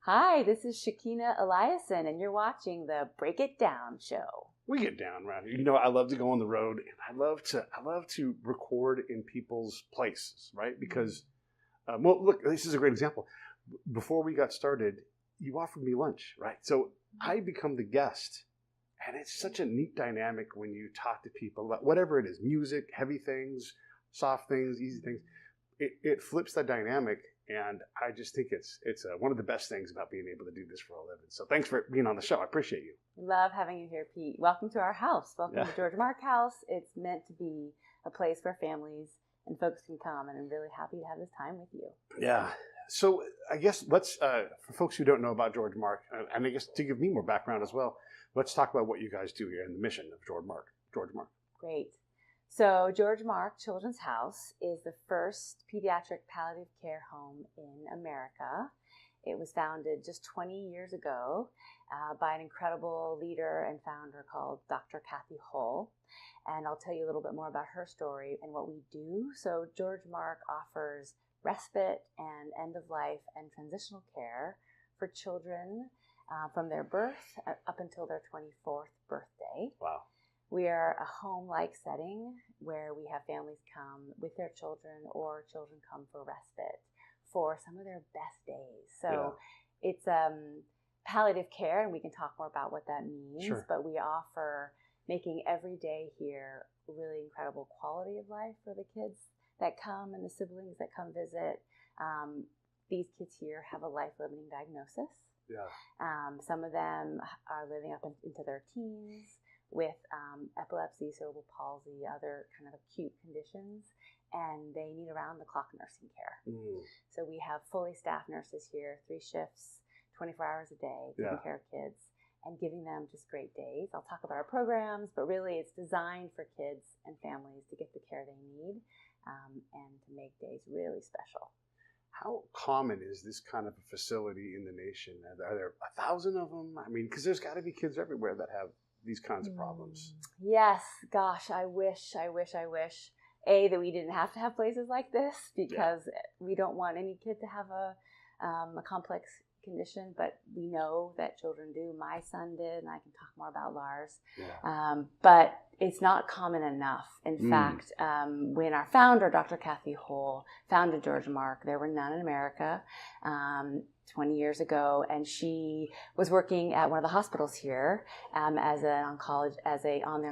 Hi, this is Shekinah Eliassen, and you're watching the Break It Down show. We get down around here. You know, I love to go on the road, and I love to record in people's places, right? Because, well, look, this is a great example. Before we got started, you offered me lunch, right? So I become the guest, and it's such a neat dynamic when you talk to people about whatever it is, music, heavy things, soft things, easy things. It flips that dynamic. And I just think it's one of the best things about being able to do this for a living. So thanks for being on the show. I appreciate you. Love having you here, Pete. Welcome to our house. Welcome to George Mark House. It's meant to be a place where families and folks can come, and I'm really happy to have this time with you. Yeah. So I guess let's, for folks who don't know about George Mark, and I guess to give me more background as well, let's talk about what you guys do here and the mission of George Mark. Great. So George Mark Children's House is the first pediatric palliative care home in America. It was founded just 20 years ago by an incredible leader and founder called Dr. Kathy Hull. And I'll tell you a little bit more about her story and what we do. So George Mark offers respite and end-of-life and transitional care for children from their birth up until their 24th birthday. Wow. We are a home-like setting where we have families come with their children or children come for respite for some of their best days. So it's palliative care, and we can talk more about what that means. Sure. But we offer making every day here really incredible quality of life for the kids that come and the siblings that come visit. These kids here have a life-limiting diagnosis. Yeah. Some of them are living up into their teens with epilepsy, cerebral palsy, other kind of acute conditions, and they need around-the-clock nursing care. So we have fully staffed nurses here, 3 shifts, 24 hours a day, taking care of kids and giving them just great days. I'll talk about our programs, but really it's designed for kids and families to get the care they need and to make days really special. How common is this kind of a facility in the nation? Are there 1,000 of them? I mean, because there's got to be kids everywhere that have these kinds of problems. Yes, gosh, I wish, that we didn't have to have places like this, because we don't want any kid to have a complex condition, but we know that children do. My son did, and I can talk more about Lars. But it's not common enough. In fact, when our founder, Dr. Kathy Hull, founded George Mark, there were none in America 20 years ago, and she was working at one of the hospitals here on the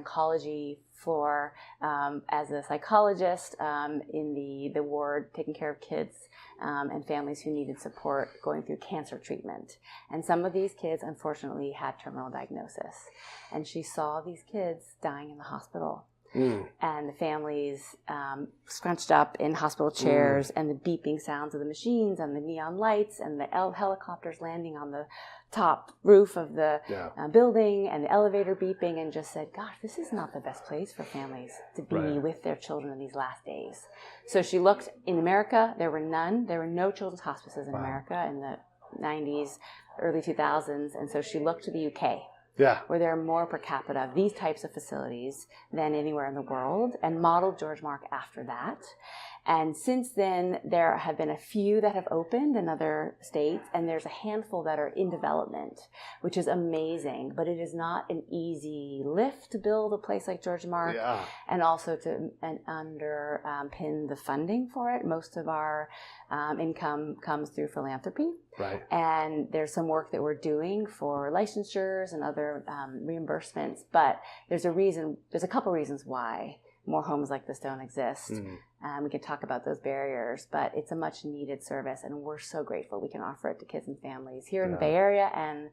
oncology floor as a psychologist in the ward, taking care of kids and families who needed support going through cancer treatment. And some of these kids, unfortunately, had terminal diagnosis. And she saw these kids dying in the hospital. And the families scrunched up in hospital chairs, and the beeping sounds of the machines and the neon lights and the helicopters landing on the top roof of the building and the elevator beeping, and just said, gosh, this is not the best place for families to be with their children in these last days. So she looked in America. There were no children's hospices in America in the 90s, early 2000s. And so she looked to the UK. Where there are more per capita of these types of facilities than anywhere in the world, and modeled George Mark after that. And since then, there have been a few that have opened in other states, and there's a handful that are in development, which is amazing. But it is not an easy lift to build a place like George Mark, and also to underpin the funding for it. Most of our income comes through philanthropy. And there's some work that we're doing for licensures and other reimbursements. But there's a couple reasons why more homes like this don't exist. We can talk about those barriers, but it's a much needed service, and we're so grateful we can offer it to kids and families here in the Bay Area and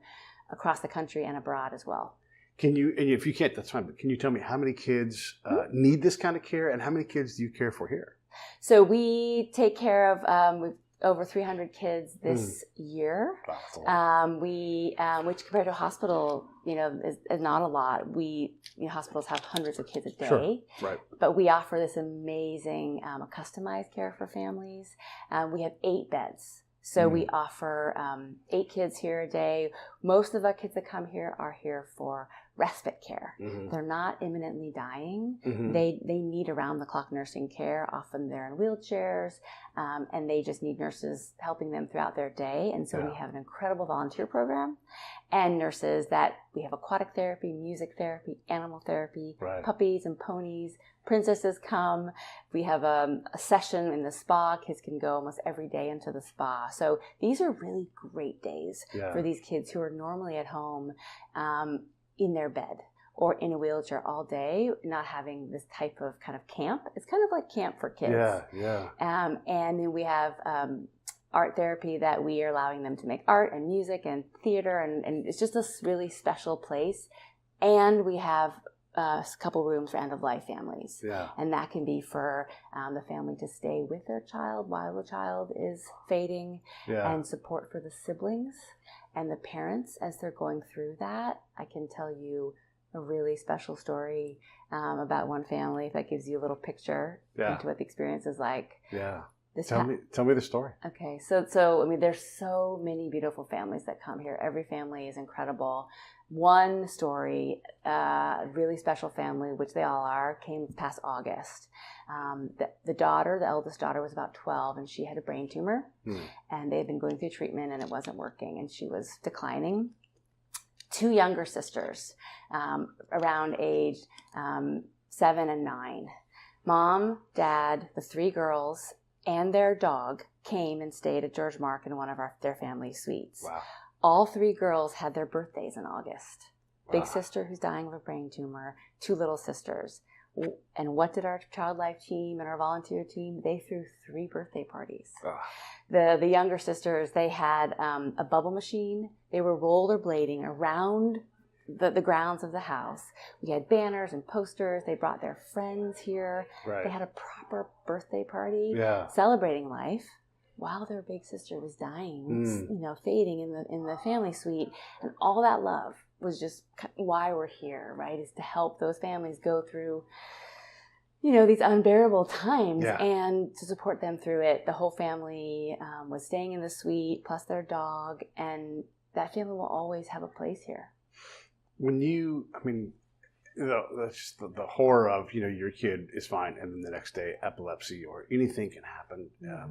across the country and abroad as well. Can you, and if you can't, that's fine, but can you tell me how many kids need this kind of care, and how many kids do you care for here? So we take care of over 300 kids this year, which compared to a hospital, is not a lot. Hospitals have hundreds of kids a day, but we offer this amazing customized care for families. We have 8 beds. So we offer 8 kids here a day. Most of the kids that come here are here for respite care. They're not imminently dying. They need around-the-clock nursing care. Often they're in wheelchairs, and they just need nurses helping them throughout their day. And so we have an incredible volunteer program and nurses that we have aquatic therapy, music therapy, animal therapy, puppies and ponies. Princesses come. We have a session in the spa. Kids can go almost every day into the spa. So these are really great days for these kids who are normally at home in their bed or in a wheelchair all day, not having this type of kind of camp. It's kind of like camp for kids. And then we have art therapy that we are allowing them to make art and music and theater. And it's just a really special place. And we have a couple rooms for end-of-life families. And that can be for the family to stay with their child while the child is fading, and support for the siblings and the parents as they're going through that. I can tell you a really special story about one family, if that gives you a little picture into what the experience is like. Tell me the story. Okay, so I mean, there's so many beautiful families that come here. Every family is incredible. One story, a really special family, which they all are, came this past August. The daughter, the eldest daughter, was about 12, and she had a brain tumor, and they had been going through treatment, and it wasn't working, and she was declining. Two younger sisters, around age 7 and 9. Mom, dad, the 3 girls, and their dog came and stayed at George Mark in one of their family suites. Wow. All 3 girls had their birthdays in August. Big sister who's dying of a brain tumor, 2 little sisters. And what did our Child Life team and our volunteer team? They threw 3 birthday parties. The younger sisters, they had a bubble machine. They were rollerblading around the grounds of the house. We had banners and posters. They brought their friends here. They had a proper birthday party celebrating life while their big sister was dying, fading in the family suite. And all that love was just why we're here, right? Is to help those families go through, these unbearable times and to support them through it. The whole family was staying in the suite, plus their dog, and that family will always have a place here. That's just the horror of, your kid is fine, and then the next day epilepsy or anything can happen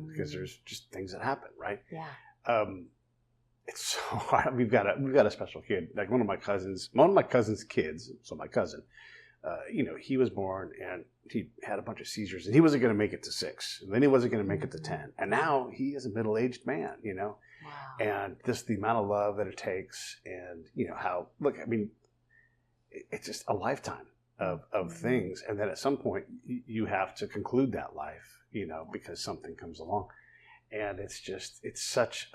because there's just things that happen, right? It's so hard. We've got a special kid, like one of my cousin's kids. So my cousin, he was born and he had a bunch of seizures, and he wasn't going to make it to 6, and then he wasn't going to make it to 10, and now he is a middle-aged man, Wow. And just the amount of love that it takes, and it's just a lifetime of things. And then at some point you have to conclude that life, because something comes along. And it's such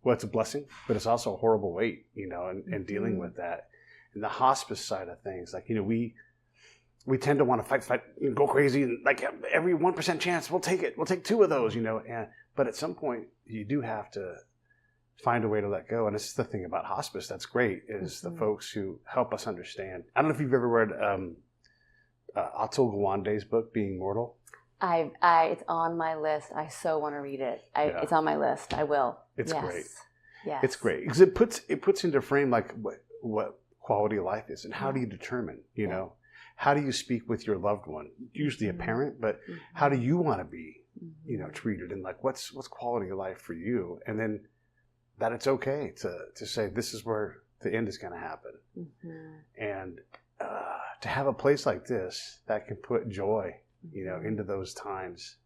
it's a blessing, but it's also a horrible weight, and dealing with that. And the hospice side of things, like, we tend to want to fight, go crazy, and like every 1% chance, we'll take it. We'll take 2 of those, but at some point you do have to find a way to let go. And this is the thing about hospice that's great, is the folks who help us understand. I don't know if you've ever read Atul Gawande's book, Being Mortal. It's on my list. I so want to read it. It's on my list. I will. It's great. Yes. It's great because it puts into frame like what quality of life is, and how do you determine, how do you speak with your loved one, usually a parent, but how do you want to be, treated, and like what's quality of life for you, and then that it's okay to say this is where the end is going to happen, and to have a place like this that can put joy, into those times,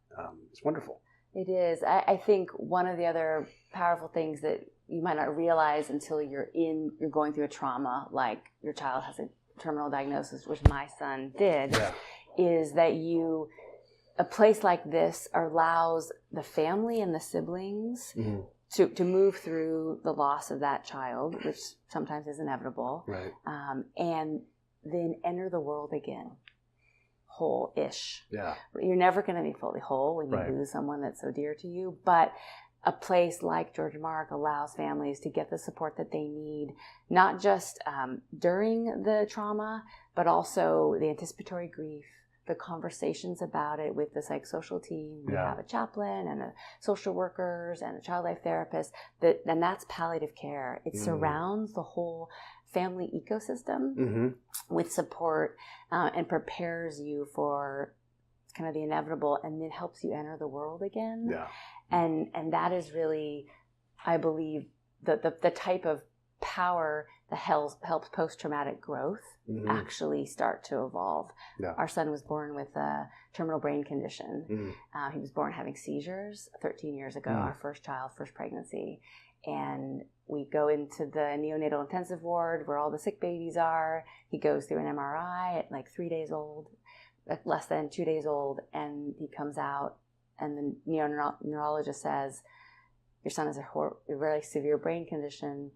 it's wonderful. It is. I think one of the other powerful things that you might not realize until you're going through a trauma, like your child has a terminal diagnosis, which my son did, is that a place like this allows the family and the siblings to move through the loss of that child, which sometimes is inevitable, and then enter the world again, whole-ish. You're never going to be fully whole when you lose someone that's so dear to you, but a place like George Mark allows families to get the support that they need, not just during the trauma, but also the anticipatory grief, the conversations about it with the psychosocial team. We Yeah. have a chaplain and a social workers and a child life therapist. And that's palliative care. It surrounds the whole family ecosystem with support and prepares you for kind of the inevitable, and then helps you enter the world again. Yeah. And that is really, I believe, the type of power that helps post-traumatic growth actually start to evolve. Yeah. Our son was born with a terminal brain condition. He was born having seizures 13 years ago, our first child, first pregnancy. And we go into the neonatal intensive ward where all the sick babies are. He goes through an MRI at like 3 days old, less than 2 days old, and he comes out, and the neurologist says, your son has a really severe brain condition.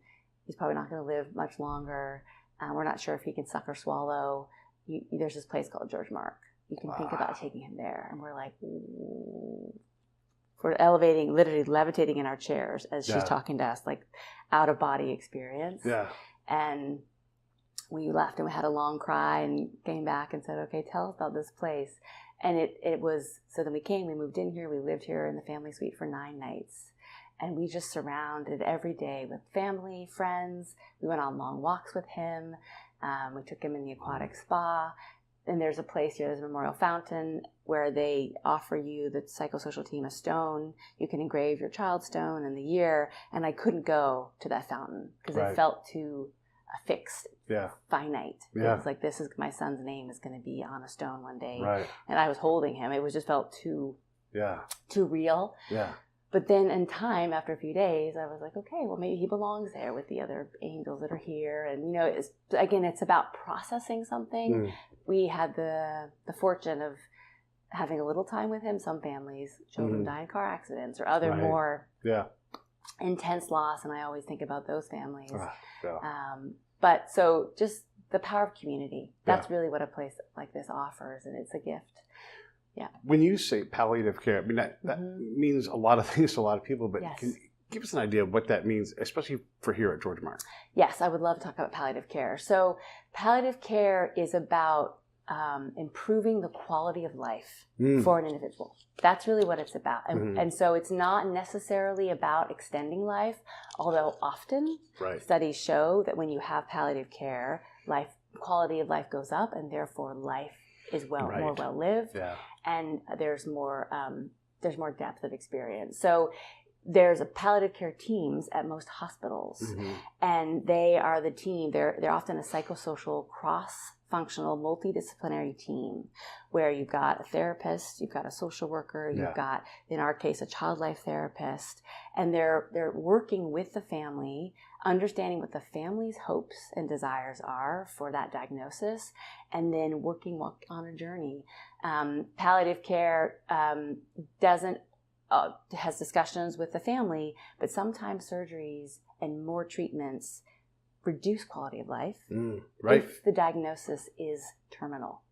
He's probably not going to live much longer. We're not sure if he can suck or swallow. There's this place called George Mark. You can think about taking him there. And we're like, ooh. We're elevating, literally levitating in our chairs as she's talking to us, like out of body experience. Yeah. And we left and we had a long cry and came back and said, okay, tell us about this place. And it was, so then we moved in here, we lived here in the family suite for 9 nights. And we just surrounded every day with family, friends. We went on long walks with him. We took him in the aquatic spa. And there's a place here, there's a memorial fountain where they offer you, the psychosocial team, a stone. You can engrave your child's stone and the year. And I couldn't go to that fountain because it felt too fixed, finite. Yeah. It was like, this is my son's name is going to be on a stone one day. Right. And I was holding him. It was just felt too real. Yeah. But then in time, after a few days, I was like, okay, well, maybe he belongs there with the other angels that are here. And, it's about processing something. We had the fortune of having a little time with him. Some families, children die in car accidents or other more intense loss. And I always think about those families. But so just the power of community, that's really what a place like this offers. And it's a gift. Yeah. When you say palliative care, I mean, that means a lot of things to a lot of people, but can you give us an idea of what that means, especially for here at George Mark? Yes, I would love to talk about palliative care. So palliative care is about improving the quality of life for an individual. That's really what it's about. And so it's not necessarily about extending life, although often studies show that when you have palliative care, quality of life goes up, and therefore life is more well lived, and there's more depth of experience. So there's a palliative care teams at most hospitals, and they are the team. They're often a psychosocial cross-functional multidisciplinary team where you've got a therapist, you've got a social worker, you've got, in our case, a child life therapist, and they're working with the family, understanding what the family's hopes and desires are for that diagnosis, and then working on a journey. Palliative care has discussions with the family, but sometimes surgeries and more treatments reduce quality of life if the diagnosis is terminal.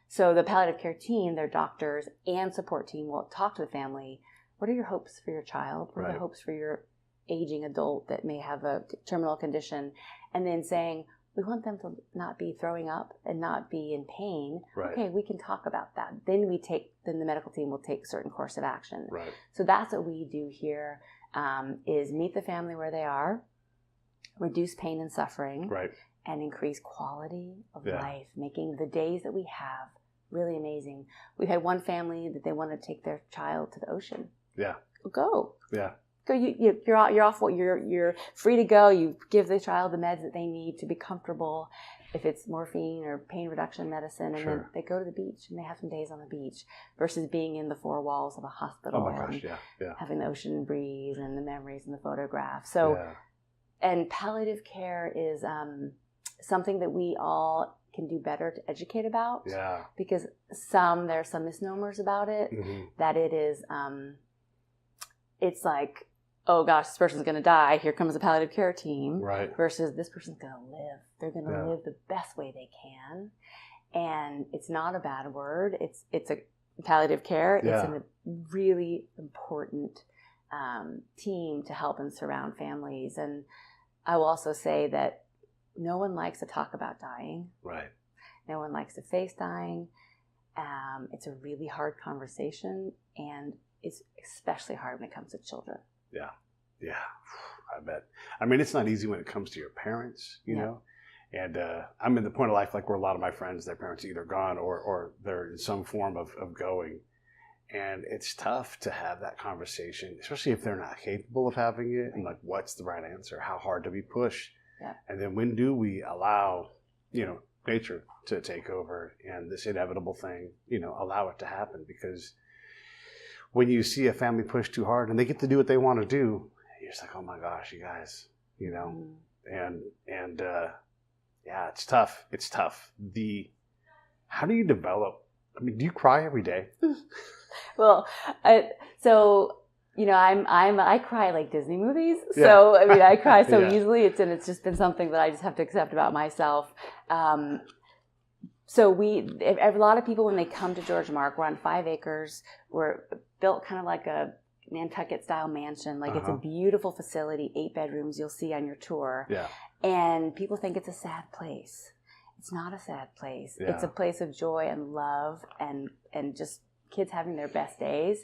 So the palliative care team, their doctors and support team, will talk to the family. What are your hopes for your child? What are the hopes for your aging adult that may have a terminal condition? And then saying, we want them to not be throwing up and not be in pain. Okay, we can talk about that. Then the medical team will take a certain course of action. So that's what we do here, is meet the family where they are, reduce pain and suffering, and increase quality of life, making the days that we have really amazing. We've had one family that they want to take their child to the ocean. Go. Go. You're off. You're free to go. You give the child the meds that they need to be comfortable. If it's morphine or pain reduction medicine, and then they go to the beach and they have some days on the beach, versus being in the 4 walls of a hospital. Oh my gosh, having the ocean breeze and the memories and the photographs. So, and palliative care is something that we all can do better to educate about. Because there are some misnomers about it, that it is, it's like, oh gosh, this person's going to die. Here comes a palliative care team. Versus this person's going to live. They're going to live the best way they can. And it's not a bad word. It's a palliative care. It's a really important team to help and surround families. And I will also say that no one likes to talk about dying. No one likes to face dying. It's a really hard conversation, and it's especially hard when it comes to children. Yeah. I bet. I mean, it's not easy when it comes to your parents, you know. And I'm in the point of life like where a lot of my friends, their parents are either gone or they're in some form of going. And it's tough to have that conversation, especially if they're not capable of having it. And like, what's the right answer? How hard do we push? Yeah. And then when do we allow, nature to take over and this inevitable thing, allow it to happen? Because when you see a family push too hard and they get to do what they want to do, you're just like, oh my gosh, you guys, and yeah, it's tough. It's tough. How do you develop? I mean, do you cry every day? Well, I cry like Disney movies. Yeah. So, I mean, I cry so easily. It's just been something that I just have to accept about myself. So a lot of people, when they come to George Mark, we're on 5 acres. We're built kind of like a Nantucket style mansion. Like it's a beautiful facility, 8 bedrooms you'll see on your tour. Yeah. And people think it's a sad place. It's not a sad place. Yeah. It's a place of joy and love and just kids having their best days.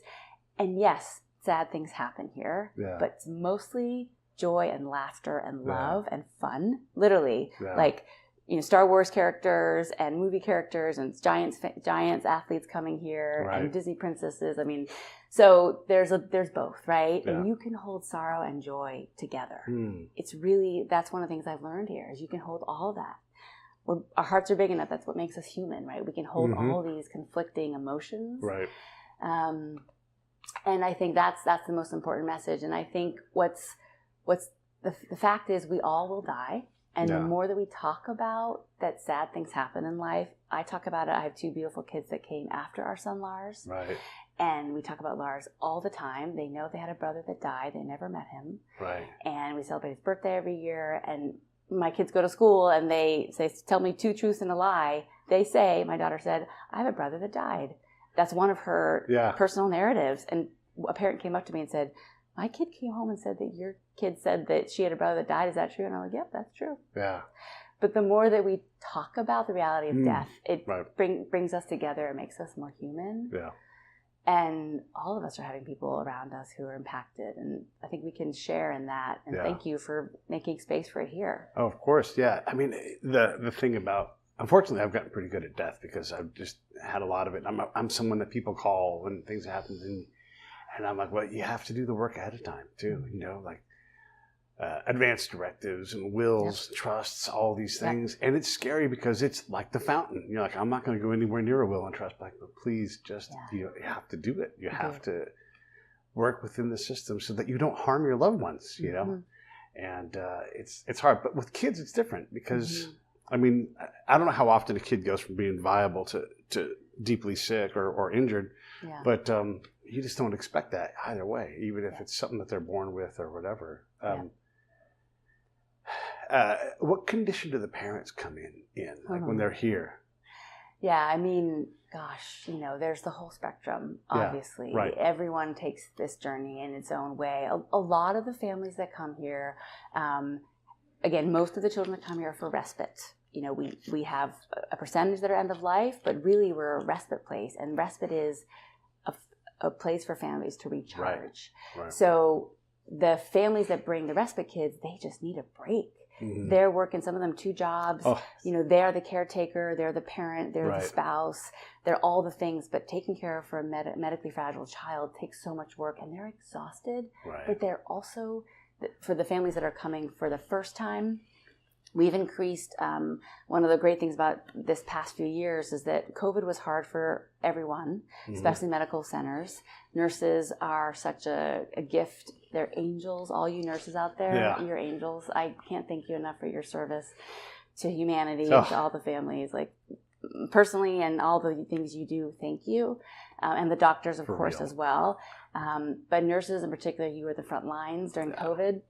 And yes, sad things happen here, but it's mostly joy and laughter and love and fun. Literally, like, Star Wars characters and movie characters and giants athletes coming here and Disney princesses. I mean, so there's both, right? Yeah. And you can hold sorrow and joy together. It's really, that's one of the things I've learned here is you can hold all that. Our hearts are big enough. That's what makes us human, right? We can hold all these conflicting emotions. Right. And I think that's the most important message. And I think what's the fact is we all will die. And the more that we talk about that sad things happen in life, I talk about it. I have 2 beautiful kids that came after our son Lars. Right. And we talk about Lars all the time. They know they had a brother that died. They never met him. Right. And we celebrate his birthday every year. And my kids go to school and they say, tell me 2 truths and a lie. They say, my daughter said, I have a brother that died. That's one of her personal narratives. And a parent came up to me and said, my kid came home and said that your kid said that she had a brother that died. Is that true? And I'm like, yep, that's true. Yeah. But the more that we talk about the reality of death, it brings us together. It makes us more human. Yeah. And all of us are having people around us who are impacted. And I think we can share in that. And thank you for making space for it here. Oh, of course. Yeah. I mean, the thing about, unfortunately, I've gotten pretty good at death because I've just had a lot of it. I'm someone that people call when things happen. And I'm like, well, you have to do the work ahead of time, too. Like advanced directives and wills, trusts, all these things. And it's scary because it's like the fountain. You're like, I'm not going to go anywhere near a will and trust. But please just, you have to do it. You have to work within the system so that you don't harm your loved ones, And it's hard. But with kids, it's different because, I mean, I don't know how often a kid goes from being viable to deeply sick or injured. Yeah. But you just don't expect that either way, even if it's something that they're born with or whatever. What condition do the parents come in like when they're here? Yeah, I mean, gosh, there's the whole spectrum, obviously. Yeah, right. Everyone takes this journey in its own way. A lot of the families that come here, again, most of the children that come here are for respite. We have a percentage that are end of life, but really we're a respite place. And respite is a place for families to recharge. Right. So the families that bring the respite kids, they just need a break. Mm-hmm. They're working, some of them 2 jobs. Oh. They're the caretaker, they're the parent, they're the spouse. They're all the things, but taking care of for a medically fragile child takes so much work and they're exhausted. Right. But they're also, for the families that are coming for the first time, we've increased, one of the great things about this past few years is that COVID was hard for everyone, especially medical centers. Nurses are such a gift. They're angels. All you nurses out there, you're angels. I can't thank you enough for your service to humanity, to all the families. Like, personally and all the things you do, thank you. And the doctors, of course, as well. But nurses in particular, you were the front lines during COVID.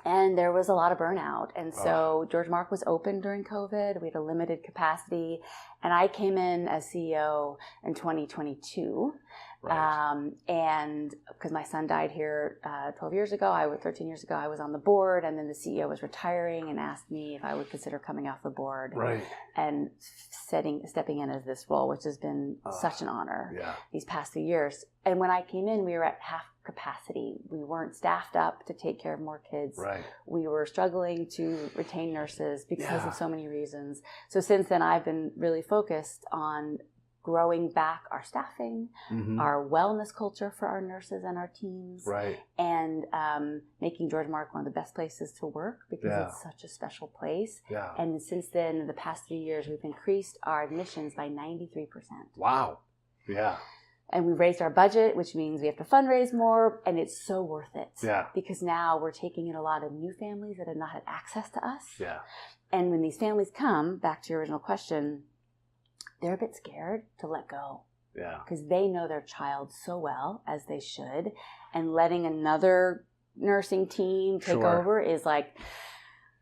And there was a lot of burnout. And so George Mark was open during COVID. We had a limited capacity. And I came in as CEO in 2022. Right. And because my son died here 12 years ago, 13 years ago, I was on the board, and then the CEO was retiring and asked me if I would consider coming off the board Right. and stepping in as this role, which has been such an honor these past few years. And when I came in, we were at half capacity. We weren't staffed up to take care of more kids. Right. We were struggling to retain nurses because of so many reasons. So since then, I've been really focused on growing back our staffing, our wellness culture for our nurses and our teams, and making George Mark one of the best places to work because it's such a special place. And since then, the past 3 years, we've increased our admissions by 93%. Wow. Yeah. And we raised our budget, which means we have to fundraise more, and it's so worth it. Yeah. Because now we're taking in a lot of new families that have not had access to us. Yeah. And when these families come, back to your original question, they're a bit scared to let go. Yeah. Because they know their child so well, as they should, and letting another nursing team take over is like,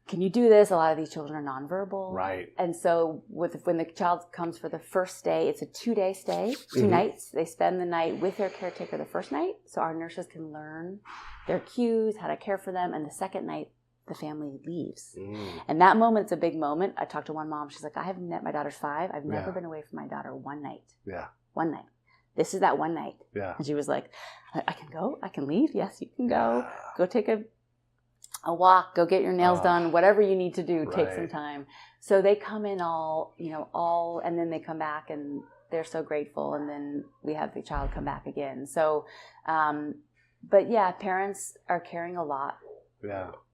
can you do this? A lot of these children are nonverbal. Right. And so when the child comes for the first day, it's a 2-day stay, 2 nights. They spend the night with their caretaker the first night, so our nurses can learn their cues, how to care for them. And the second night, the family leaves. And that moment's a big moment. I talked to one mom. She's like, I haven't met my daughter's 5. I've never been away from my daughter one night. Yeah. One night. This is that one night. Yeah. And she was like, I can go? I can leave? Yes, you can go. Go take a walk, go get your nails done, whatever you need to do, take some time. So they come in all, and then they come back and they're so grateful. And then we have the child come back again. So, but yeah, parents are caring a lot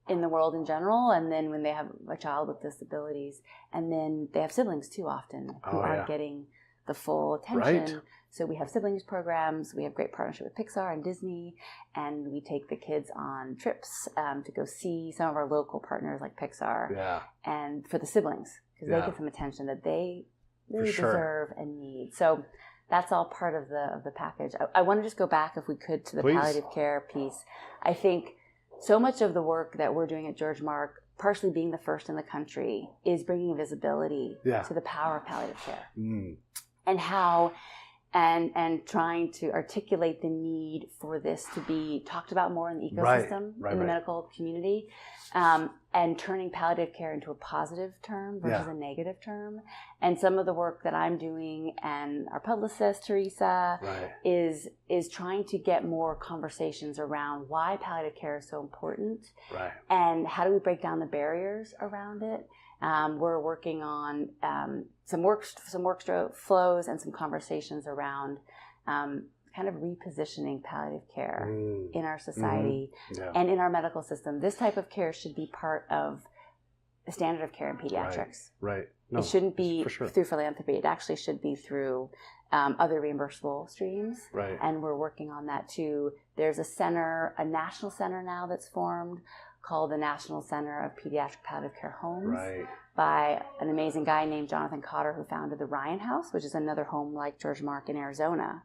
in the world in general. And then when they have a child with disabilities, and then they have siblings too often who aren't getting the full attention. Right. So we have siblings programs. We have great partnership with Pixar and Disney, and we take the kids on trips to go see some of our local partners like Pixar. Yeah. And for the siblings, because they get some attention that they really deserve and need. So that's all part of the package. I want to just go back, if we could, to the palliative care piece. I think so much of the work that we're doing at George Mark, partially being the first in the country, is bringing visibility to the power of palliative care. And how, and trying to articulate the need for this to be talked about more in the ecosystem, in the medical community, and turning palliative care into a positive term versus a negative term. And some of the work that I'm doing, and our publicist, Teresa, is trying to get more conversations around why palliative care is so important, and how do we break down the barriers around it. We're working on some work flows and some conversations around kind of repositioning palliative care in our society and in our medical system. This type of care should be part of the standard of care in pediatrics. Right. No, it shouldn't be through philanthropy. It actually should be through other reimbursable streams. Right. And we're working on that too. There's a national center now that's formed called the National Center of Pediatric Palliative Care Homes by an amazing guy named Jonathan Cotter, who founded the Ryan House, which is another home like George Mark in Arizona.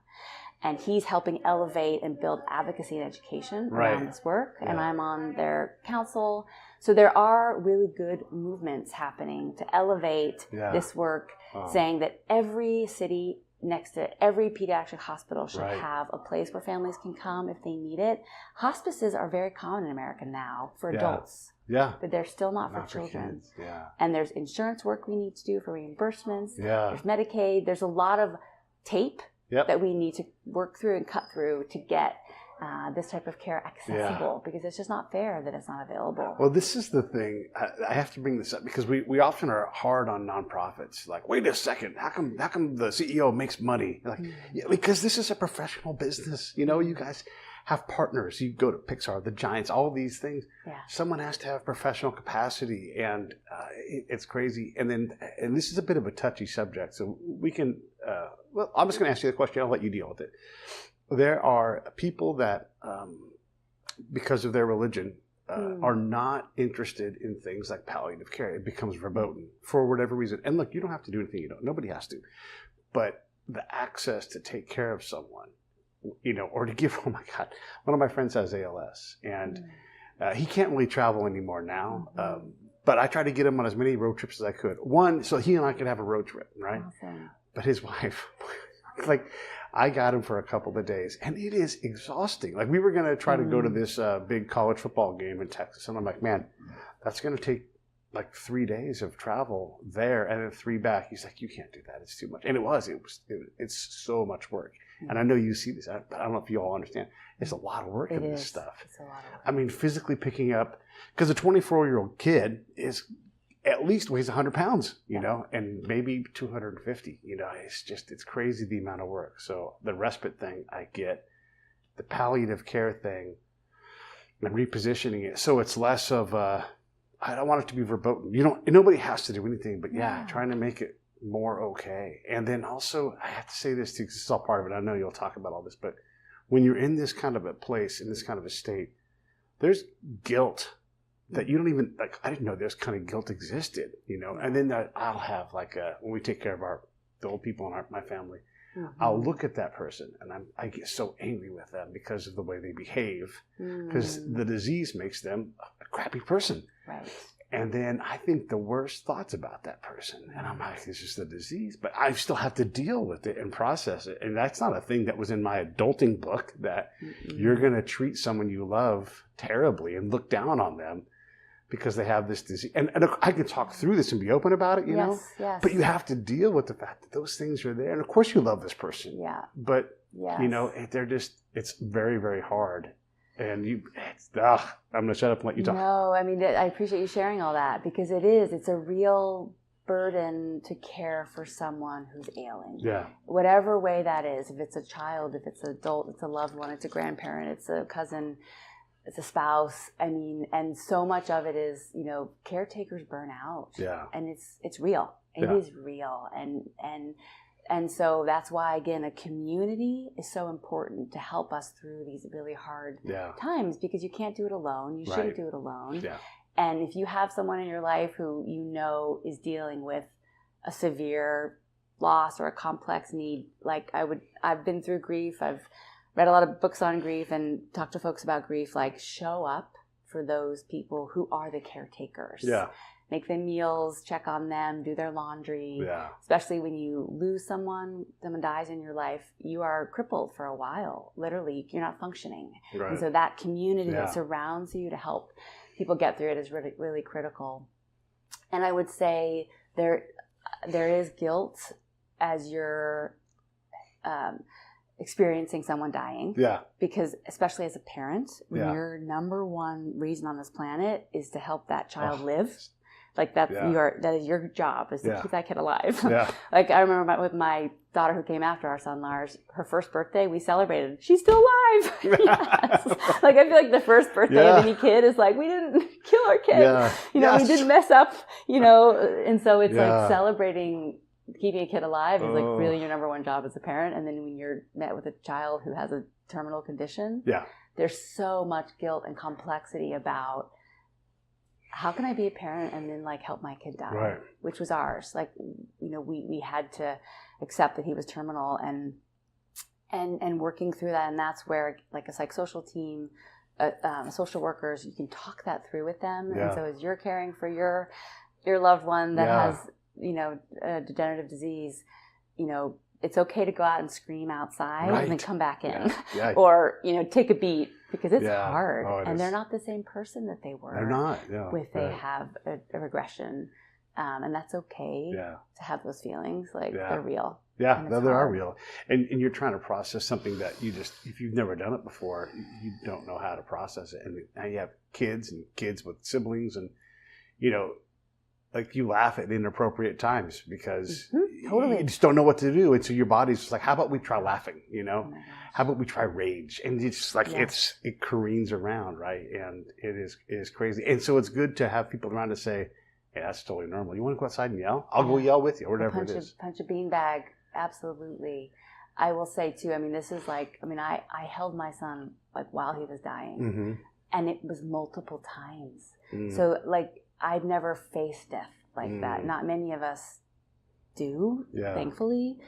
And he's helping elevate and build advocacy and education around this work. And I'm on their council. So there are really good movements happening to elevate this work, saying that every city next to every pediatric hospital should have a place where families can come if they need it. Hospices are very common in America now for adults. But they're still not for children. And there's insurance work we need to do for reimbursements. There's Medicaid. There's a lot of tape that we need to work through and cut through to get this type of care accessible, because it's just not fair that it's not available. Well, this is the thing. I have to bring this up because we often are hard on nonprofits. Like, wait a second, how come the CEO makes money? Like, because this is a professional business. You guys have partners. You go to Pixar, the Giants, all these things. Someone has to have professional capacity, and it's crazy. And this is a bit of a touchy subject, so we can. Well, I'm just going to ask you the question. I'll let you deal with it. There are people that, because of their religion, are not interested in things like palliative care. It becomes verboten for whatever reason. And look, you don't have to do anything. Nobody has to. But the access to take care of someone, or to give. Oh my God, one of my friends has ALS, and he can't really travel anymore now. But I tried to get him on as many road trips as I could. One, so he and I could have a road trip, right? Awesome. But his wife, like, I got him for a couple of days, and it is exhausting. Like, we were going to try to go to this big college football game in Texas, and I'm like, man, that's going to take like 3 days of travel there and then 3 back. He's like, you can't do that. It's too much. And it's so much work. And I know you see this, but I don't know if you all understand. It's a lot of work in this stuff. It's a lot of work. I mean, physically picking up, because a 24-year-old kid is at least weighs 100 pounds, you know, and maybe 250, you know, it's crazy the amount of work. So the respite thing I get, the palliative care thing, and repositioning it. So it's less of I don't want it to be verboten. Nobody has to do anything, but trying to make it more okay. And then also, I have to say this too, because it's all part of it. I know you'll talk about all this, but when you're in this kind of a place, in this kind of a state, there's guilt that you don't even, like, I didn't know this kind of guilt existed, you know. And then I'll have like when we take care of the old people in my family, I'll look at that person and I get so angry with them because of the way they behave, because the disease makes them a crappy person. Right. And then I think the worst thoughts about that person. And I'm like, it's just a disease. But I still have to deal with it and process it. And that's not a thing that was in my adulting book, that you're going to treat someone you love terribly and look down on them because they have this disease. And I can talk through this and be open about it, you know? Yes. But you have to deal with the fact that those things are there. And of course you love this person. Yeah. But, you know, it's very, very hard. And I'm going to shut up and let you talk. No, I mean, I appreciate you sharing all that, because it's a real burden to care for someone who's ailing. Yeah. Whatever way that is, if it's a child, if it's an adult, it's a loved one, it's a grandparent, it's a cousin, it's a spouse. I mean, and so much of it is, you know, caretakers burn out. Yeah. And it's real. It is real. And so that's why, again, a community is so important to help us through these really hard times, because you can't do it alone. You shouldn't do it alone. Yeah. And if you have someone in your life who you know is dealing with a severe loss or a complex need, like I've been through grief. I've read a lot of books on grief and talked to folks about grief. Like, show up for those people who are the caretakers. Yeah. Make them meals, check on them, do their laundry. Yeah. Especially when you lose someone dies in your life, you are crippled for a while. Literally, you're not functioning. Right. And so that community that surrounds you to help people get through it is really, really critical. And I would say there is guilt as you're experiencing someone dying. Yeah. Because especially as a parent, your number one reason on this planet is to help that child live. Like that is your job, is to keep that kid alive. Yeah. Like I remember with my daughter who came after our son Lars, her first birthday, we celebrated. She's still alive. Yes. Like I feel like the first birthday of any kid is like, we didn't kill our kid. Yeah. You know, we didn't mess up, you know, and so it's like celebrating keeping a kid alive is like really your number one job as a parent. And then when you're met with a child who has a terminal condition, there's so much guilt and complexity about, how can I be a parent and then like help my kid die? Right. Which was ours. Like, you know, we had to accept that he was terminal and working through that. And that's where like a psychosocial team, social workers, you can talk that through with them. Yeah. And so as you're caring for your loved one that has, you know, a degenerative disease, you know, it's okay to go out and scream outside and then come back in. Yeah. Or, you know, take a beat, because it's hard. And they're not the same person that they were. They're not. They have a regression. And that's okay to have those feelings. Like, they're real. Yeah, they are real. And you're trying to process something that if you've never done it before, you don't know how to process it. And now you have kids with siblings, and, you know, like you laugh at inappropriate times because you just don't know what to do. And so your body's just like, how about we try laughing, you know? How about we try rage? And it's just like, it careens around, right? And it is crazy. And so it's good to have people around to say, hey, that's totally normal. You want to go outside and yell? I'll go yell with you, or whatever it is. Punch a beanbag. Absolutely. I will say too, I mean, this is like, I mean, I held my son like while he was dying, and it was multiple times. So like, I've never faced death like that. Not many of us do, thankfully,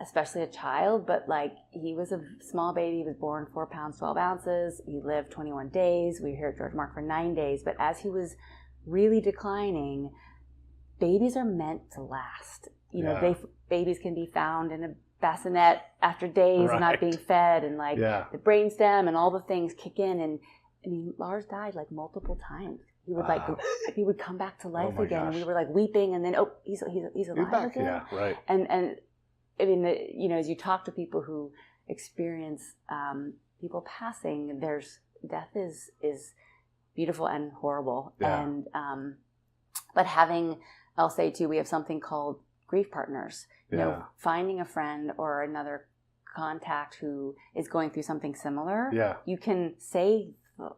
especially a child. But like, he was a small baby. He was born 4 pounds, 12 ounces. He lived 21 days. We were here at George Mark for 9 days. But as he was really declining, babies are meant to last. You know, babies can be found in a bassinet after days of not Right. being fed, and like Yeah. the brainstem and all the things kick in. And I mean, Lars died like multiple times. He would Wow. he would come back to life my again, and we gosh. were like weeping, and then he's alive Back. again. Yeah, right. And I mean, you know, as you talk to people who experience people passing, death is beautiful and horrible. Yeah. And but I'll say too, we have something called grief partners. You know, finding a friend or another contact who is going through something similar. Yeah. You can say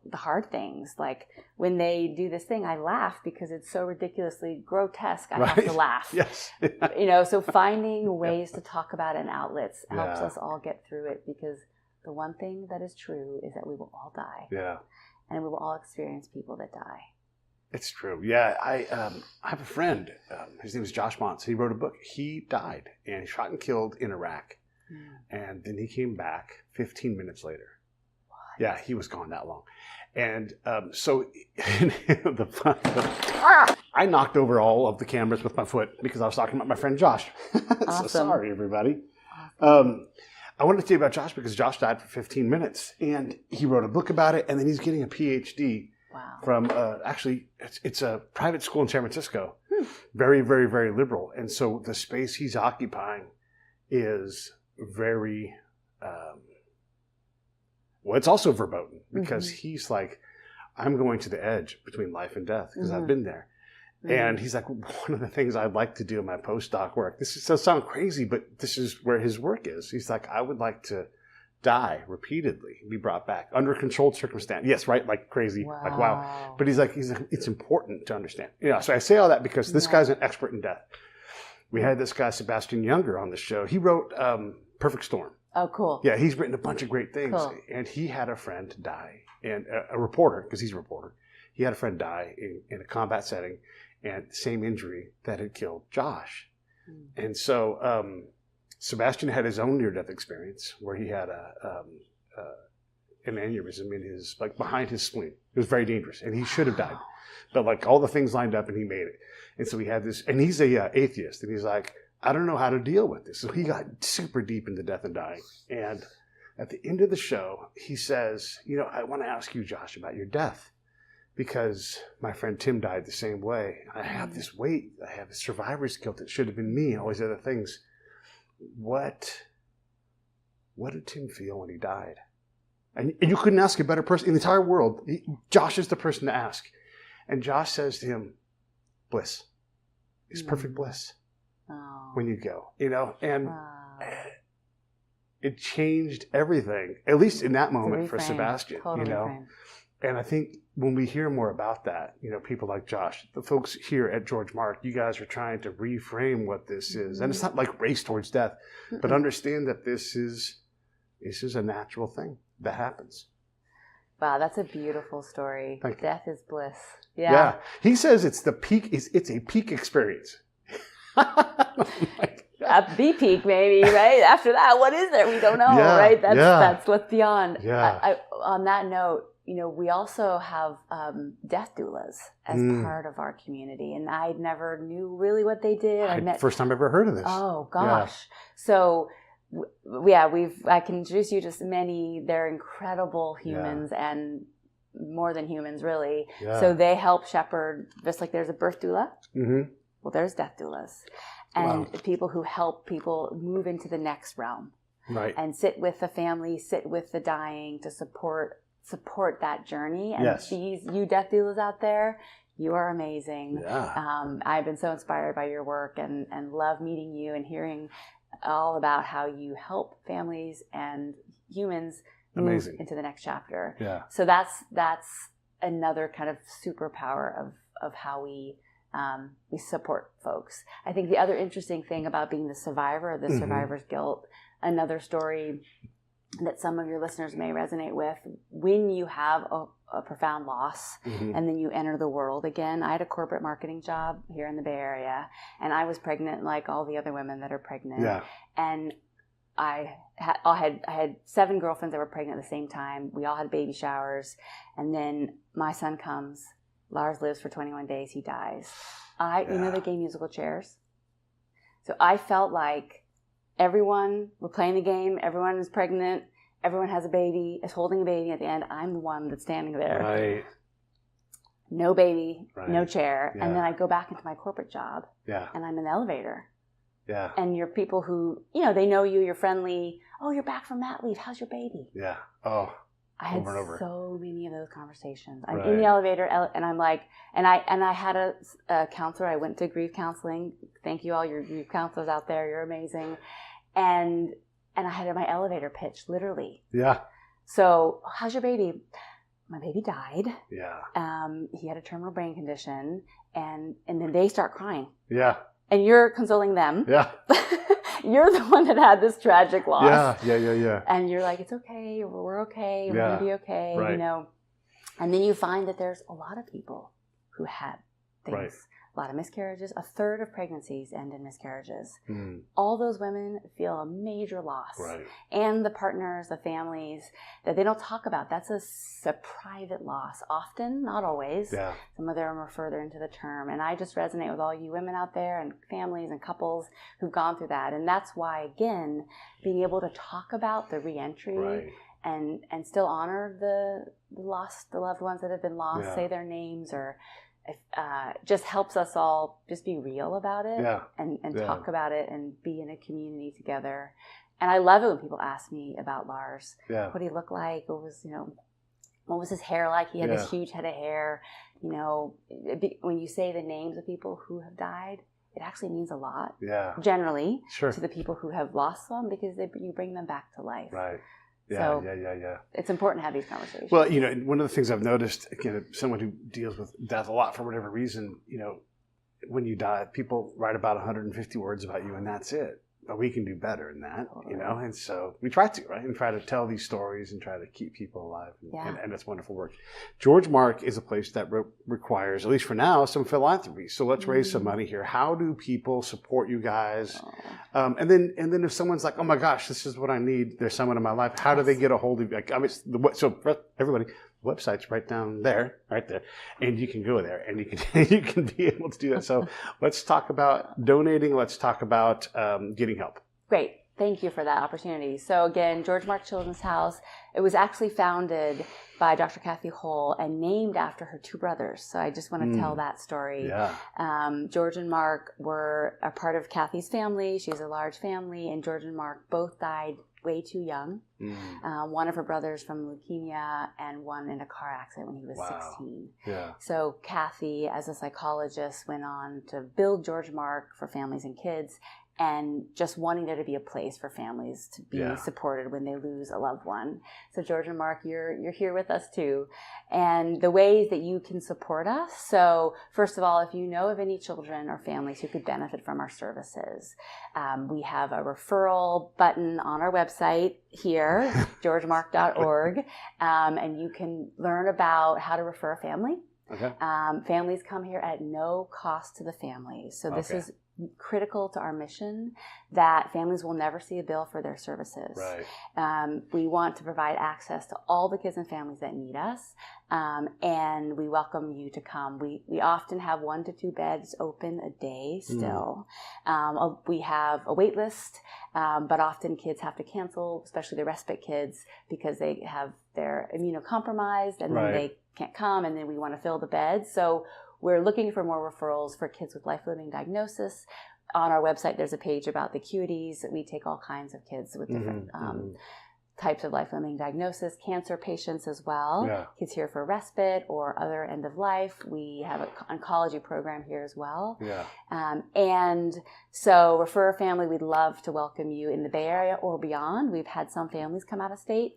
the hard things, like when they do this thing, I laugh because it's so ridiculously grotesque. I have to laugh. Yes. You know, so finding ways to talk about it and outlets helps us all get through it, because the one thing that is true is that we will all die. Yeah. And we will all experience people that die. It's true. Yeah. I have a friend. His name is Josh Montz. He wrote a book. He died and shot and killed in Iraq. And then he came back 15 minutes later. What? Yeah, he was gone that long. And so I knocked over all of the cameras with my foot because I was talking about my friend Josh. Awesome. So sorry, everybody. I wanted to tell you about Josh because Josh died for 15 minutes. And he wrote a book about it. And then he's getting a PhD from, actually, it's a private school in San Francisco. Very, very, very liberal. And so the space he's occupying is very, well, it's also verboten because he's like, I'm going to the edge between life and death because I've been there. And he's like, one of the things I'd like to do in my postdoc work, does sound crazy, but this is where his work is. He's like, I would like to die repeatedly, be brought back under controlled circumstance. Yes, right? Like crazy, like wow. But he's like, it's important to understand. You know, so I say all that because this guy's an expert in death. We had this guy, Sebastian Younger, on the show. He wrote Perfect Storm. Oh, cool. Yeah, he's written a bunch of great things. Cool. And he had a friend die, and a reporter, because he's a reporter. He had a friend die in a combat setting, and the same injury that had killed Josh. And so Sebastian had his own near-death experience where he had an aneurysm in his, like behind his spleen. It was very dangerous, and he should have died. But like all the things lined up, and he made it. And so he had this, and he's a atheist, and he's like, I don't know how to deal with this. So he got super deep into death and dying. And at the end of the show, he says, you know, I want to ask you, Josh, about your death. Because my friend Tim died the same way. I have this weight. I have this survivor's guilt. It should have been me and all these other things. What did Tim feel when he died? And you couldn't ask a better person in the entire world. Josh is the person to ask. And Josh says to him, bliss. It's perfect bliss when you go. You know, and it changed everything, at least in that moment for Sebastian. Totally you know. reframe. And I think when we hear more about that, you know, people like Josh, the folks here at George Mark, you guys are trying to reframe what this is. And it's not like race towards death, but understand that this is a natural thing that happens. Wow, that's a beautiful story. Thank you. Death is bliss. Yeah. He says it's the peak, it's a peak experience. At the peak, maybe, right? After that, what is there? We don't know, right? That's what's beyond. Yeah. On that note, you know, we also have death doulas as part of our community, and I never knew really what they did. First time I've ever heard of this. Oh gosh! Yeah. So, I can introduce you to many. They're incredible humans and more than humans, really. Yeah. So they help shepherd, just like there's a birth doula. Well, there's death doulas, and people who help people move into the next realm, right? And sit with the family, sit with the dying to support that journey. And you death doulas out there, you are amazing. Yeah. I've been so inspired by your work and love meeting you and hearing all about how you help families and humans move into the next chapter. Yeah. So that's another kind of superpower of how we support folks. I think the other interesting thing about being the survivor of the survivor's guilt, another story that some of your listeners may resonate with, when you have a profound loss and then you enter the world again. I had a corporate marketing job here in the Bay Area, and I was pregnant like all the other women that are pregnant. Yeah. And I had 7 girlfriends that were pregnant at the same time. We all had baby showers, and then my son comes. Lars lives for 21 days. He dies. You know the gay musical chairs? So I felt like we're playing the game, everyone is pregnant, everyone has a baby, is holding a baby at the end. I'm the one that's standing there. Right. No baby, Right. no chair. Yeah. And then I go back into my corporate job. Yeah. And I'm in the elevator. Yeah. And you're people who, they know you, you're friendly. Oh, you're back from mat leave. How's your baby? Yeah. Oh, I had over and over. so many of those conversations. I'm Right. in the elevator, and I'm like, and I had a counselor. I went to grief counseling. Thank you all, your grief counselors out there. You're amazing. And I had my elevator pitch, literally. Yeah. So, how's your baby? My baby died. Yeah. He had a terminal brain condition, and then they start crying. Yeah. And you're consoling them. Yeah. You're the one that had this tragic loss. Yeah. And you're like, it's okay. We're okay. We're going to be okay. Right. And then you find that there's a lot of people who had things. Right. A lot of miscarriages. A third of pregnancies end in miscarriages. Mm. All those women feel a major loss. Right. And the partners, the families, that they don't talk about. That's a private loss. Often, not always. Yeah. Some of them are further into the term. And I just resonate with all you women out there and families and couples who've gone through that. And that's why, again, being able to talk about the reentry Right. and still honor the loved ones that have been lost, Yeah. say their names, or just helps us all just be real about it. Yeah. And Yeah. talk about it and be in a community together. And I love it when people ask me about Lars. Yeah. What did he look like? What was his hair like? He had Yeah. this huge head of hair. When you say the names of people who have died, it actually means a lot. Yeah. Generally, Sure. to the people who have lost them, because you bring them back to life. Right. Yeah. So- Yeah. It's important to have these conversations. Well, one of the things I've noticed, again, someone who deals with death a lot for whatever reason, when you die, people write about 150 words about you and that's it. But we can do better than that, Totally. And so we try to, right? And try to tell these stories and try to keep people alive. Yeah. And it's wonderful work. George Mark is a place that requires, at least for now, some philanthropy. So let's raise some money here. How do people support you guys? Oh. And then if someone's like, oh my gosh, this is what I need, there's someone in my life, how do they get a hold of you? So for everybody, the website's right down there, right there, and you can go there and you can be able to do that. So let's talk about donating. Let's talk about getting help. Great. Thank you for that opportunity. So again, George Mark Children's House, it was actually founded by Dr. Kathy Hull and named after her two brothers. So I just want to tell that story. Yeah. George and Mark were a part of Kathy's family. She's a large family, and George and Mark both died way too young. One of her brothers from leukemia and one in a car accident when he was 16. Yeah. So Kathy, as a psychologist, went on to build George Mark for families and kids, and just wanting there to be a place for families to be supported when they lose a loved one. So George and Mark, you're here with us too. And the ways that you can support us. So first of all, if you know of any children or families who could benefit from our services, we have a referral button on our website here, georgemark.org, and you can learn about how to refer a family. Okay. Families come here at no cost to the families. So this is critical to our mission, that families will never see a bill for their services. Right. We want to provide access to all the kids and families that need us, and we welcome you to come. We often have 1 to 2 beds open a day still. We have a wait list, but often kids have to cancel, especially the respite kids, because they're immunocompromised and then they can't come, and then we want to fill the beds. So we're looking for more referrals for kids with life-limiting diagnosis. On our website, there's a page about the acuities. We take all kinds of kids with different types of life-limiting diagnosis, cancer patients as well, kids here for respite or other end of life. We have an oncology program here as well. And so refer a family. We'd love to welcome you in the Bay Area or beyond. We've had some families come out of state.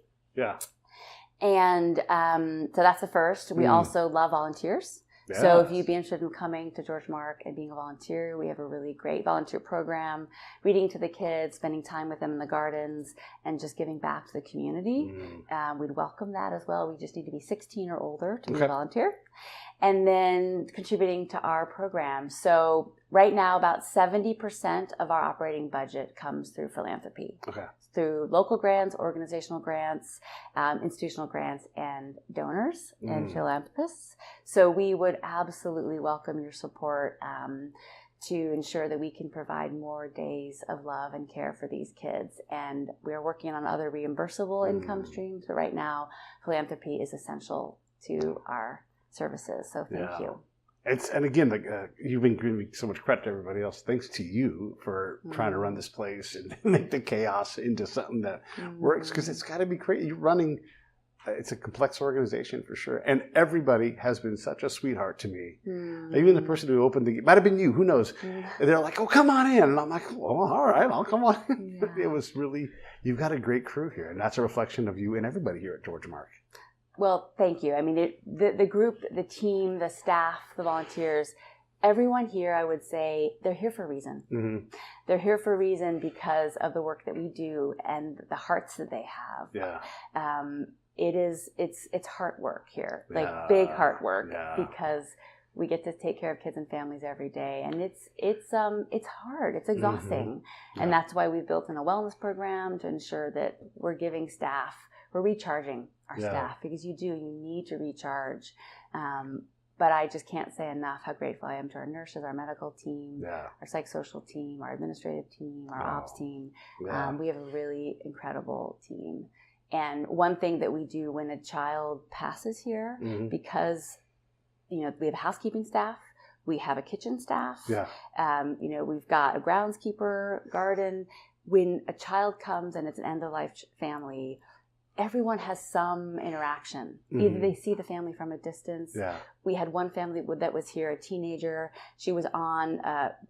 And so that's the first. We also love volunteers. Yes. So if you'd be interested in coming to George Mark and being a volunteer, we have a really great volunteer program, reading to the kids, spending time with them in the gardens, and just giving back to the community. We'd welcome that as well. We just need to be 16 or older to be a volunteer. And then contributing to our program. So right now, about 70% of our operating budget comes through philanthropy. Through local grants, organizational grants, institutional grants, and donors and philanthropists. So we would absolutely welcome your support to ensure that we can provide more days of love and care for these kids. And we're working on other reimbursable income streams, but right now philanthropy is essential to our services. So thank you. And again, you've been giving so much credit to everybody else. Thanks to you for trying to run this place and make the chaos into something that works, because it's got to be crazy. You're running, it's a complex organization for sure. And everybody has been such a sweetheart to me. Even the person who opened the, might have been you, who knows? And they're like, oh, come on in. And I'm like, well, all right, I'll come on in. It was really, you've got a great crew here. And that's a reflection of you and everybody here at George Mark. Well, thank you. I mean, the group, the team, the staff, the volunteers, everyone here, I would say, they're here for a reason. They're here for a reason because of the work that we do and the hearts that they have. It's heart work here, like big heart work, because we get to take care of kids and families every day, and it's hard, it's exhausting, and that's why we've built in a wellness program to ensure that we're giving staff, we're recharging our staff, because you need to recharge. But I just can't say enough how grateful I am to our nurses, our medical team, our psychosocial team, our administrative team, our ops team. We have a really incredible team. And one thing that we do when a child passes here, because we have a housekeeping staff, we have a kitchen staff, we've got a groundskeeper, garden. When a child comes and it's an end-of-life family, everyone has some interaction. Either they see the family from a distance. We had one family that was here, a teenager. She was on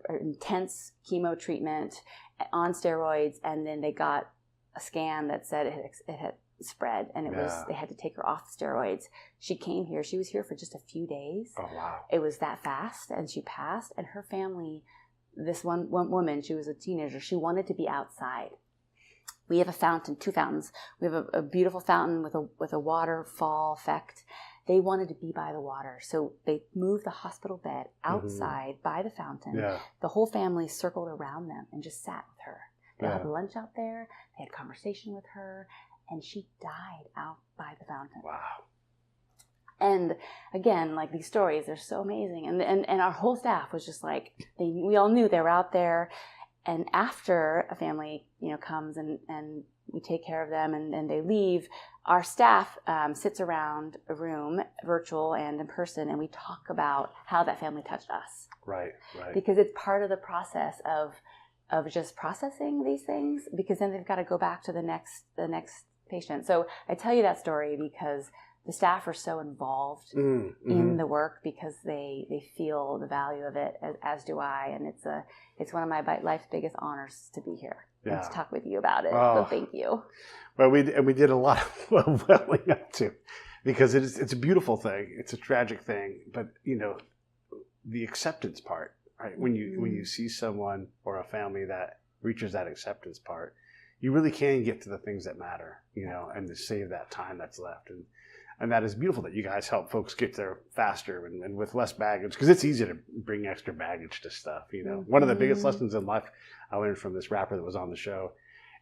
intense chemo treatment, on steroids, and then they got a scan that said it had spread, and they had to take her off the steroids. She came here. She was here for just a few days. Oh, wow. It was that fast, and she passed. And her family, this one woman, she was a teenager. She wanted to be outside. We have a fountain, 2 fountains. We have a beautiful fountain with a waterfall effect. They wanted to be by the water, so they moved the hospital bed outside by the fountain. The whole family circled around them and just sat with her. They had lunch out there. They had conversation with her, and she died out by the fountain. Wow. And again, like, these stories, they're so amazing. And our whole staff was just like, we all knew they were out there. And after a family, comes and we take care of them and they leave, our staff sits around a room, virtual and in person, and we talk about how that family touched us. Right. Because it's part of the process of just processing these things, because then they've got to go back to the next patient. So I tell you that story because the staff are so involved in the work, because they feel the value of it, as do I, and it's one of my life's biggest honors to be here and to talk with you about it. So thank you. Well, we did a lot of welling up to, because it's a beautiful thing, it's a tragic thing, but the acceptance part, right? When you see someone or a family that reaches that acceptance part, you really can get to the things that matter, and to save that time that's left. And that is beautiful that you guys help folks get there faster and with less baggage, because it's easy to bring extra baggage to stuff. One of the biggest lessons in life I learned from this rapper that was on the show,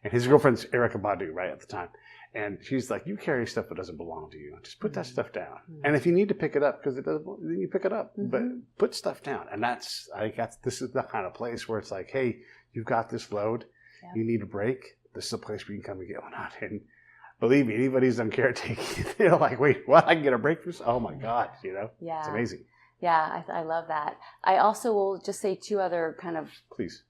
and his girlfriend's Erykah Badu, right, at the time. And she's like, you carry stuff that doesn't belong to you. Just put that stuff down. And if you need to pick it up because it doesn't, then you pick it up. But put stuff down. And this is the kind of place where it's like, hey, you've got this load. You need a break. This is a place where you can come and get one out. And believe me, anybody who's done caretaking, they're like, wait, what? I can get a break for this? Oh my God, it's amazing. Yeah, I love that. I also will just say 2 other kind of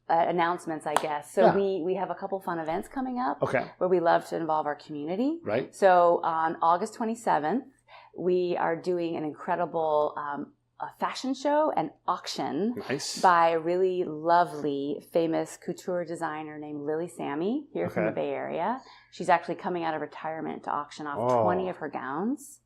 announcements, I guess. So we have a couple fun events coming up where we love to involve our community. Right. So on August 27th, we are doing an incredible a fashion show and auction by a really lovely, famous couture designer named Lily Sammy here from the Bay Area. She's actually coming out of retirement to auction off 20 of her gowns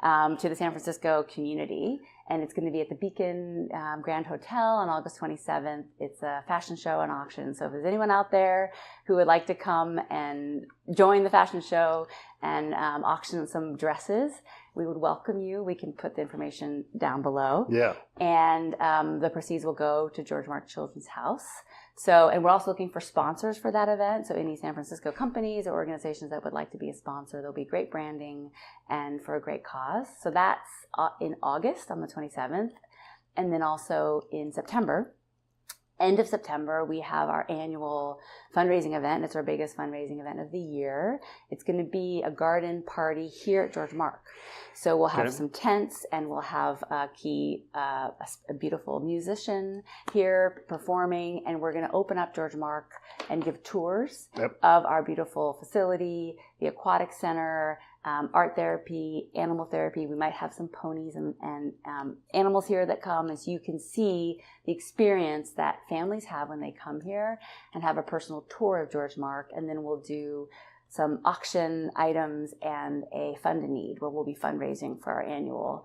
to the San Francisco community. And it's going to be at the Beacon Grand Hotel on August 27th. It's a fashion show and auction. So if there's anyone out there who would like to come and join the fashion show and auction some dresses, we would welcome you. We can put the information down below. Yeah. And the proceeds will go to George Mark Children's House. So, and we're also looking for sponsors for that event. So any San Francisco companies or organizations that would like to be a sponsor, there'll be great branding and for a great cause. So that's in August on the 27th. And then also in September, End of September, we have our annual fundraising event. It's our biggest fundraising event of the year. It's going to be a garden party here at George Mark. So we'll have some tents, and we'll have a beautiful musician here performing, and we're going to open up George Mark and give tours of our beautiful facility, the aquatic center, art therapy, animal therapy. We might have some ponies and animals here that come, as you can see the experience that families have when they come here and have a personal tour of George Mark. And then we'll do some auction items and a fund a need where we'll be fundraising for our annual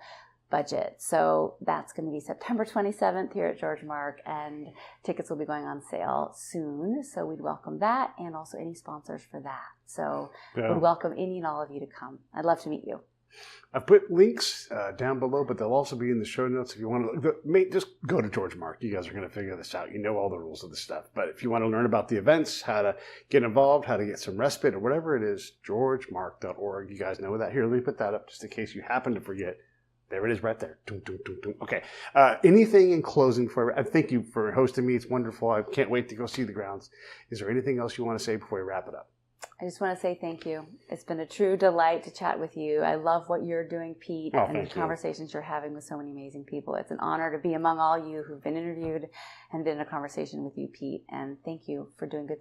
budget. So that's going to be September 27th here at George Mark, and tickets will be going on sale soon. So we'd welcome that, and also any sponsors for that. So we'd welcome any and all of you to come. I'd love to meet you. I've put links down below, but they'll also be in the show notes if you want to. Just go to George Mark. You guys are going to figure this out. You know all the rules of this stuff. But if you want to learn about the events, how to get involved, how to get some respite, or whatever it is, georgemark.org. You guys know that. Here, let me put that up just in case you happen to forget. There it is right there. Okay. Anything in closing for? Thank you for hosting me. It's wonderful. I can't wait to go see the grounds. Is there anything else you want to say before we wrap it up? I just want to say thank you. It's been a true delight to chat with you. I love what you're doing, Pete, and the conversations you're having with so many amazing people. It's an honor to be among all you who've been interviewed and been in a conversation with you, Pete. And thank you for doing good